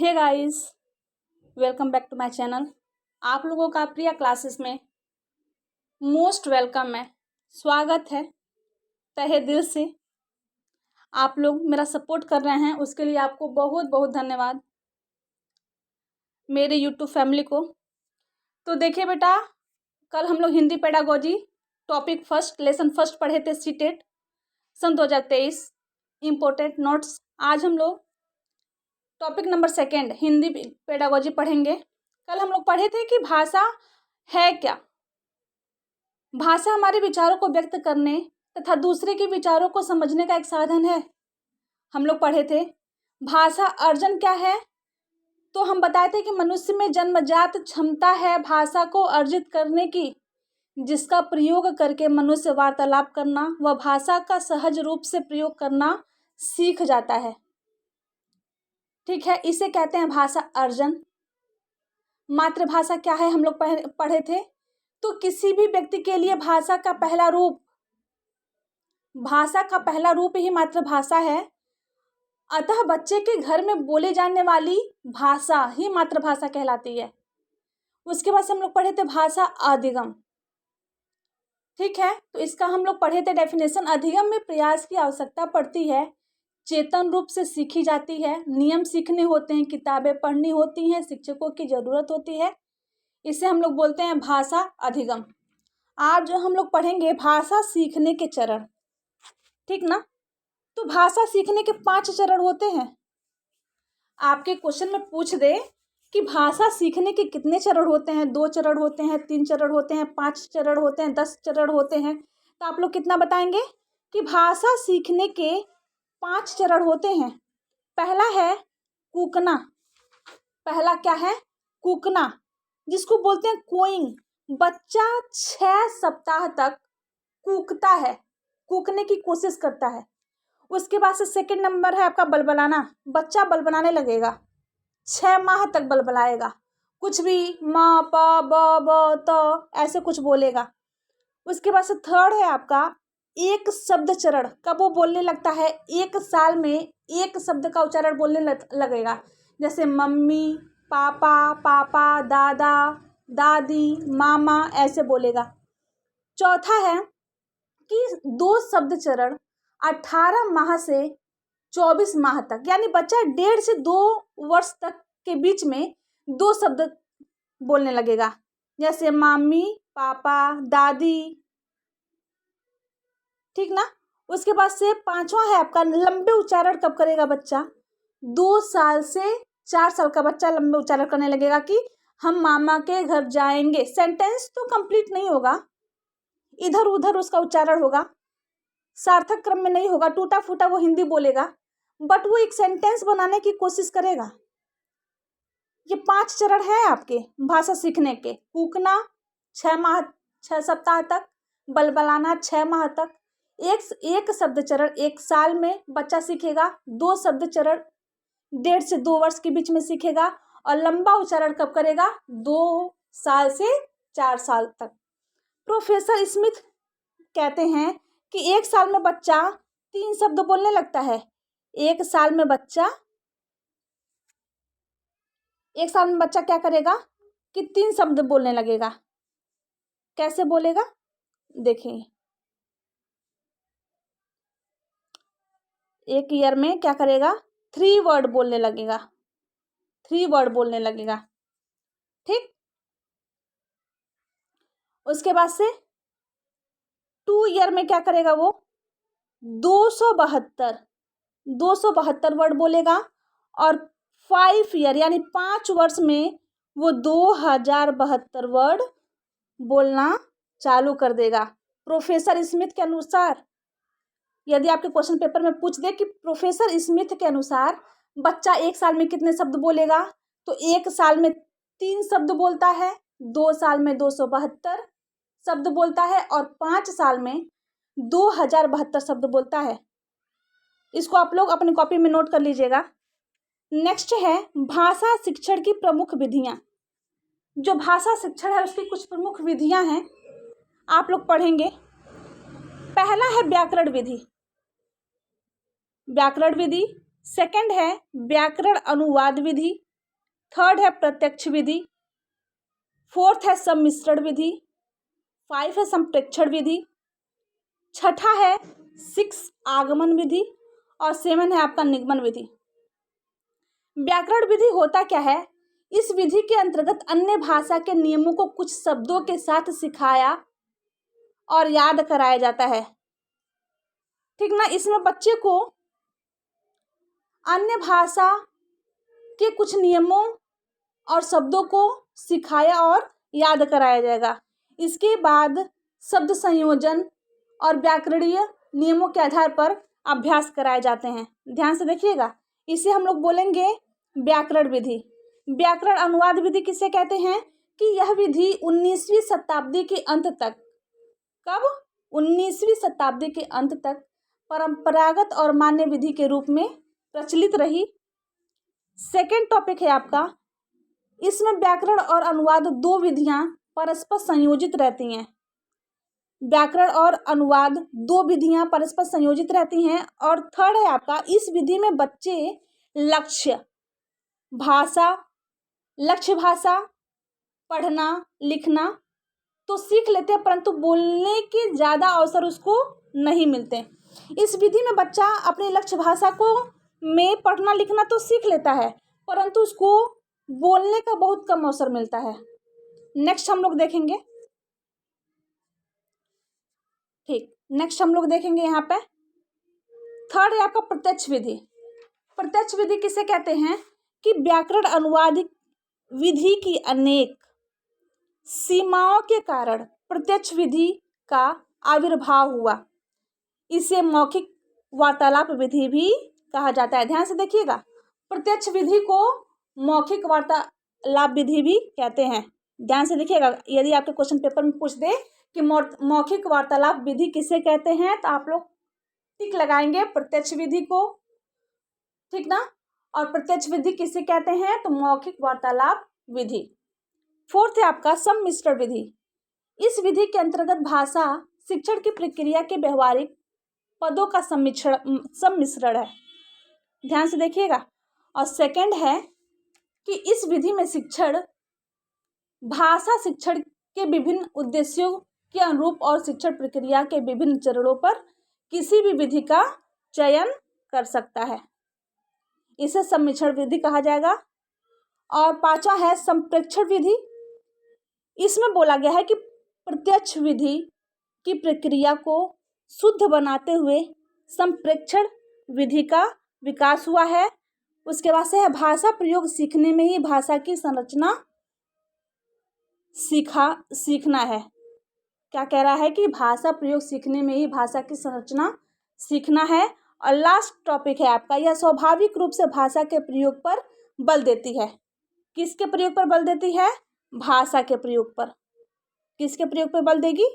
Hey guys, welcome back to my channel. आप लोगों का प्रिया क्लासेस में मोस्ट वेलकम है, स्वागत है तहे दिल से। आप लोग मेरा सपोर्ट कर रहे हैं, उसके लिए आपको बहुत बहुत धन्यवाद मेरे यूट्यूब फैमिली को। तो देखिए बेटा, कल हम लोग Hindi pedagogy topic first lesson first पढ़े थे, सीटेट सन 2023 इम्पोर्टेंट नोट्स। आज हम लोग topic number second Hindi pedagogy पढ़ेंगे। कल हम लोग पढ़े थे कि भाषा है क्या। भाषा हमारे विचारों को व्यक्त करने तथा दूसरे के विचारों को समझने का एक साधन है। हम लोग पढ़े थे भाषा अर्जन क्या है। तो हम बताए थे कि मनुष्य में जन्मजात क्षमता है भाषा को अर्जित करने की, जिसका प्रयोग करके मनुष्य वार्तालाप करना व भाषा का सहज रूप से प्रयोग करना सीख जाता है। ठीक है, इसे कहते हैं भाषा अर्जन। मातृभाषा क्या है हम लोग पढ़े थे। तो किसी भी व्यक्ति के लिए भाषा का पहला रूप ही मातृभाषा है। अतः बच्चे के घर में बोले जाने वाली भाषा ही मातृभाषा कहलाती है। उसके बाद हम लोग पढ़े थे भाषा अधिगम। ठीक है, तो इसका हम लोग पढ़े थे डेफिनेशन। अधिगम में प्रयास की आवश्यकता पड़ती है, चेतन रूप से सीखी जाती है, नियम सीखने होते हैं, किताबें पढ़नी होती हैं, शिक्षकों की ज़रूरत होती है। इसे हम लोग बोलते हैं भाषा अधिगम। आज जो हम लोग पढ़ेंगे भाषा सीखने के चरण, ठीक ना। तो भाषा सीखने के 5 चरण होते हैं। आपके क्वेश्चन में पूछ दे कि भाषा सीखने के कितने चरण होते हैं, 2 चरण होते हैं, 3 चरण होते हैं, 5 चरण होते हैं, 10 चरण होते हैं, तो आप लोग कितना बताएंगे कि भाषा सीखने के 5 चरण होते हैं। पहला है कूकना। पहला क्या है? कूकना, जिसको बोलते हैं कोइंग। बच्चा 6 सप्ताह तक कूकता है, कूकने की कोशिश करता है। उसके बाद से सेकंड नंबर है आपका बलबलाना। बच्चा बलबलाने लगेगा, 6 माह तक बलबलाएगा, कुछ भी माँ पा ब ब त ऐसे कुछ बोलेगा। उसके बाद से थर्ड है आपका एक शब्द चरण। कब वो बोलने लगता है? 1 साल में एक शब्द का उच्चारण बोलने लगेगा, जैसे मम्मी, पापा, पापा, दादा, दादी, मामा ऐसे बोलेगा। चौथा है कि 2 शब्द चरण 18 माह से 24 माह तक, यानी बच्चा 1.5 से 2 वर्ष तक के बीच में 2 शब्द बोलने लगेगा, जैसे मामी, पापा, दादी। ठीक ना। उसके बाद से 5वां है आपका लंबे उच्चारण कब करेगा बच्चा? 2 साल से 4 साल का बच्चा लंबे उच्चारण करने लगेगा कि हम मामा के घर जाएंगे। सेंटेंस तो कंप्लीट नहीं होगा, इधर उधर उसका उच्चारण होगा, सार्थक क्रम में नहीं होगा, टूटा फूटा वो हिंदी बोलेगा, बट वो एक सेंटेंस बनाने की कोशिश करेगा। ये 5 चरण है आपके भाषा सीखने के। कूकना 6 सप्ताह तक, बलबलाना 6 माह तक, एक शब्द चरण 1 साल में बच्चा सीखेगा, 2 शब्द चरण 1.5 से 2 वर्ष के बीच में सीखेगा, और लंबा उच्चारण कब करेगा? 2 साल से 4 साल तक। प्रोफेसर स्मिथ कहते हैं कि 1 साल में बच्चा 3 शब्द बोलने लगता है। 1 साल में बच्चा क्या करेगा कि 3 शब्द बोलने लगेगा। कैसे बोलेगा देखिए, 1 ईयर में क्या करेगा? 3 वर्ड बोलने लगेगा, 3 वर्ड बोलने लगेगा। ठीक। उसके बाद से 2 ईयर में क्या करेगा? वो 272 वर्ड बोलेगा, और 5 ईयर यानी 5 वर्ष में वो 2072 वर्ड बोलना चालू कर देगा। प्रोफेसर स्मिथ के अनुसार, यदि आपके क्वेश्चन पेपर में पूछ दे कि प्रोफेसर स्मिथ के अनुसार बच्चा 1 साल में कितने शब्द बोलेगा, तो 1 साल में 3 शब्द बोलता है, 2 साल में 272 शब्द बोलता है, और 5 साल में 2072 शब्द बोलता है। इसको आप लोग अपनी कॉपी में नोट कर लीजिएगा। नेक्स्ट है भाषा शिक्षण की प्रमुख विधियां। जो भाषा शिक्षण है उसकी कुछ प्रमुख विधियां हैं, आप लोग पढ़ेंगे। पहला है व्याकरण विधि। सेकंड है व्याकरण अनुवाद विधि। थर्ड है प्रत्यक्ष विधि, फोर्थ है सम्मिश्रण विधि, 5 है संप्रेक्षण विधि, छठा है 6 आगमन विधि और 7 है आपका निगमन विधि। व्याकरण विधि होता क्या है? इस विधि के अंतर्गत अन्य भाषा के नियमों को कुछ शब्दों के साथ सिखाया और याद कराया जाता है, ठीक ना। इसमें बच्चे को अन्य भाषा के कुछ नियमों और शब्दों को सिखाया और याद कराया जाएगा। इसके बाद शब्द संयोजन और व्याकरणीय नियमों के आधार पर अभ्यास कराए जाते हैं। ध्यान से देखिएगा, इसे हम लोग बोलेंगे व्याकरण विधि। व्याकरण अनुवाद विधि किसे कहते हैं? कि यह विधि 19वीं शताब्दी के अंत तक, कब? 19वीं शताब्दी के अंत तक परंपरागत और मान्य विधि के रूप में प्रचलित रही। सेकेंड टॉपिक है आपका, इसमें व्याकरण और अनुवाद दो विधियां परस्पर संयोजित रहती हैं। व्याकरण और अनुवाद दो विधियां परस्पर संयोजित रहती हैं। और थर्ड है आपका, इस विधि में बच्चे लक्ष्य भाषा पढ़ना लिखना तो सीख लेते हैं, परंतु बोलने के ज़्यादा अवसर उसको नहीं मिलते। इस विधि में बच्चा अपनी लक्ष्य भाषा को में पढ़ना लिखना तो सीख लेता है, परंतु उसको बोलने का बहुत कम अवसर मिलता है। नेक्स्ट हम लोग देखेंगे, ठीक, नेक्स्ट हम लोग देखेंगे यहाँ पे थर्ड है आपका प्रत्यक्ष विधि। प्रत्यक्ष विधि किसे कहते हैं? कि व्याकरण अनुवाद विधि की अनेक सीमाओं के कारण प्रत्यक्ष विधि का आविर्भाव हुआ। इसे मौखिक वार्तालाप विधि भी कहा जाता है। ध्यान से देखिएगा, प्रत्यक्ष विधि को मौखिक वार्तालाप विधि भी कहते हैं। ध्यान से देखिएगा, यदि आपके क्वेश्चन पेपर में पूछ दे कि मौखिक वार्तालाप विधि किसे कहते हैं, तो आप लोग टिक लगाएंगे प्रत्यक्ष विधि को, ठीक ना। और प्रत्यक्ष विधि किसे कहते हैं? तो मौखिक वार्तालाप विधि। फोर्थ है आपका सम्मिश्रण विधि। इस विधि के अंतर्गत भाषा शिक्षण की प्रक्रिया के व्यवहारिक पदों का सम्मिश्रण है। ध्यान से देखिएगा। और सेकंड है कि इस विधि में भाषा शिक्षण के विभिन्न उद्देश्यों के अनुरूप और शिक्षण प्रक्रिया के विभिन्न चरणों पर किसी भी विधि का चयन कर सकता है। इसे सम्मिश्रण विधि कहा जाएगा। और पांचवा है संप्रेक्षण विधि। इसमें बोला गया है कि प्रत्यक्ष विधि की प्रक्रिया को शुद्ध बनाते हुए संप्रेक्षण विधि का विकास हुआ है। उसके बाद से है भाषा प्रयोग सीखने में ही भाषा की संरचना सीखना है। क्या कह रहा है? कि भाषा प्रयोग सीखने में ही भाषा की संरचना सीखना है। और लास्ट टॉपिक है आपका, यह स्वाभाविक रूप से भाषा के प्रयोग पर बल देती है। किसके प्रयोग पर बल देती है? भाषा के प्रयोग पर। किसके प्रयोग पर बल देगी?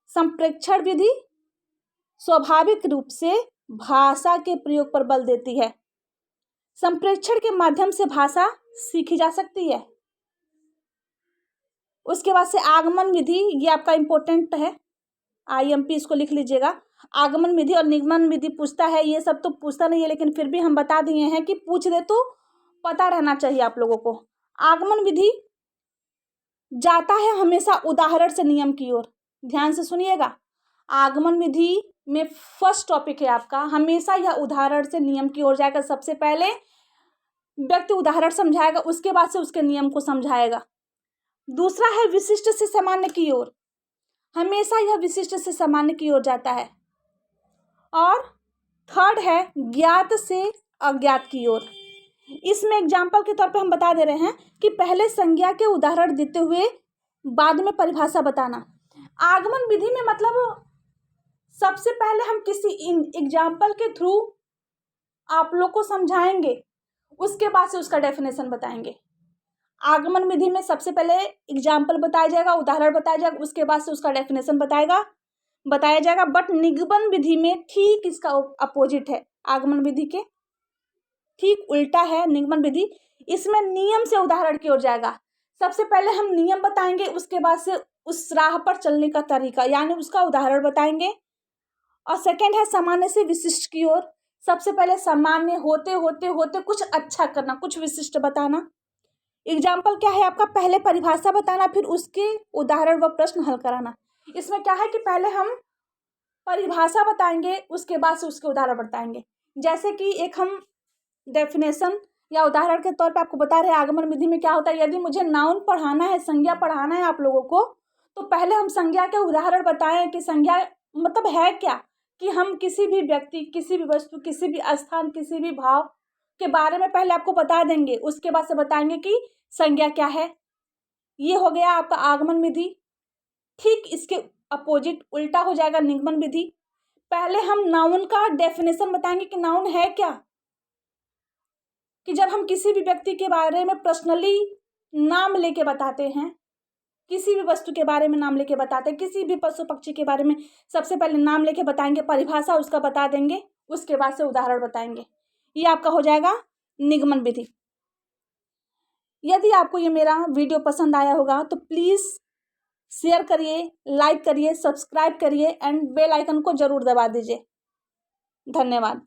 संप्रेक्षण विधि स्वाभाविक रूप से भाषा के प्रयोग पर बल देती है। संप्रेक्षण के माध्यम से भाषा सीखी जा सकती है। उसके बाद से आगमन विधि, ये आपका इंपॉर्टेंट है, IMP इसको लिख लीजिएगा। आगमन विधि और निगमन विधि पूछता है, ये सब तो पूछता नहीं है, लेकिन फिर भी हम बता दिए हैं कि पूछ दे तो पता रहना चाहिए आप लोगों को। आगमन विधि जाता है हमेशा उदाहरण से नियम की ओर। ध्यान से सुनिएगा, आगमन विधि में फर्स्ट टॉपिक है आपका, हमेशा यह उदाहरण से नियम की ओर जाएगा। सबसे पहले व्यक्ति उदाहरण समझाएगा, उसके बाद से उसके नियम को समझाएगा। दूसरा है विशिष्ट से सामान्य की ओर, हमेशा यह विशिष्ट से सामान्य की ओर जाता है। और थर्ड है ज्ञात से अज्ञात की ओर। इसमें एग्जाम्पल के तौर पे हम बता दे रहे हैं कि पहले संज्ञा के उदाहरण देते हुए बाद में परिभाषा बताना। आगमन विधि में मतलब सबसे पहले हम किसी एग्जाम्पल के थ्रू आप लोग को समझाएंगे, उसके बाद से उसका डेफिनेशन बताएंगे। आगमन विधि में सबसे पहले एग्जाम्पल बताया जाएगा, उदाहरण बताया जाएगा, उसके बाद से उसका डेफिनेशन बताया जाएगा। बट निगमन विधि में ठीक इसका अपोजिट है, आगमन विधि के ठीक उल्टा है निगमन विधि। इसमें नियम से उदाहरण की ओर जाएगा। सबसे पहले हम नियम बताएंगे, उसके बाद से उस राह पर चलने का तरीका यानी उसका उदाहरण बताएंगे। और सेकंड है सामान्य से विशिष्ट की ओर। सबसे पहले सामान्य होते होते होते कुछ अच्छा करना, कुछ विशिष्ट बताना। एग्जाम्पल क्या है आपका, पहले परिभाषा बताना, फिर उसके उदाहरण व प्रश्न हल कराना। इसमें क्या है कि पहले हम परिभाषा बताएंगे, उसके बाद से उसके उदाहरण बताएंगे। जैसे कि एक हम डेफिनेशन या उदाहरण के तौर पे आपको बता रहे हैं, आगमन विधि में क्या होता है। यदि मुझे नाउन पढ़ाना है, संज्ञा पढ़ाना है आप लोगों को, तो पहले हम संज्ञा के उदाहरण बताएं कि संज्ञा मतलब है क्या, कि हम किसी भी व्यक्ति, किसी भी वस्तु, किसी भी स्थान, किसी भी भाव के बारे में पहले आपको बता देंगे। उसके बाद से बताएंगे कि संज्ञा क्या है। ये हो गया आपका आगमन विधि। ठीक इसके अपोजिट उल्टा हो जाएगा निगमन विधि। पहले हम नाउन का डेफिनेशन बताएंगे कि नाउन है क्या, कि जब हम किसी भी व्यक्ति के बारे में पर्सनली नाम लेके बताते हैं, किसी भी वस्तु के बारे में नाम लेके बताते हैं, किसी भी पशु पक्षी के बारे में सबसे पहले नाम लेके बताएंगे, परिभाषा उसका बता देंगे, उसके बाद से उदाहरण बताएंगे। ये आपका हो जाएगा निगमन विधि। यदि आपको ये मेरा वीडियो पसंद आया होगा तो प्लीज़ शेयर करिए, लाइक करिए, सब्सक्राइब करिए एंड बेल आइकन को जरूर दबा दीजिए। धन्यवाद।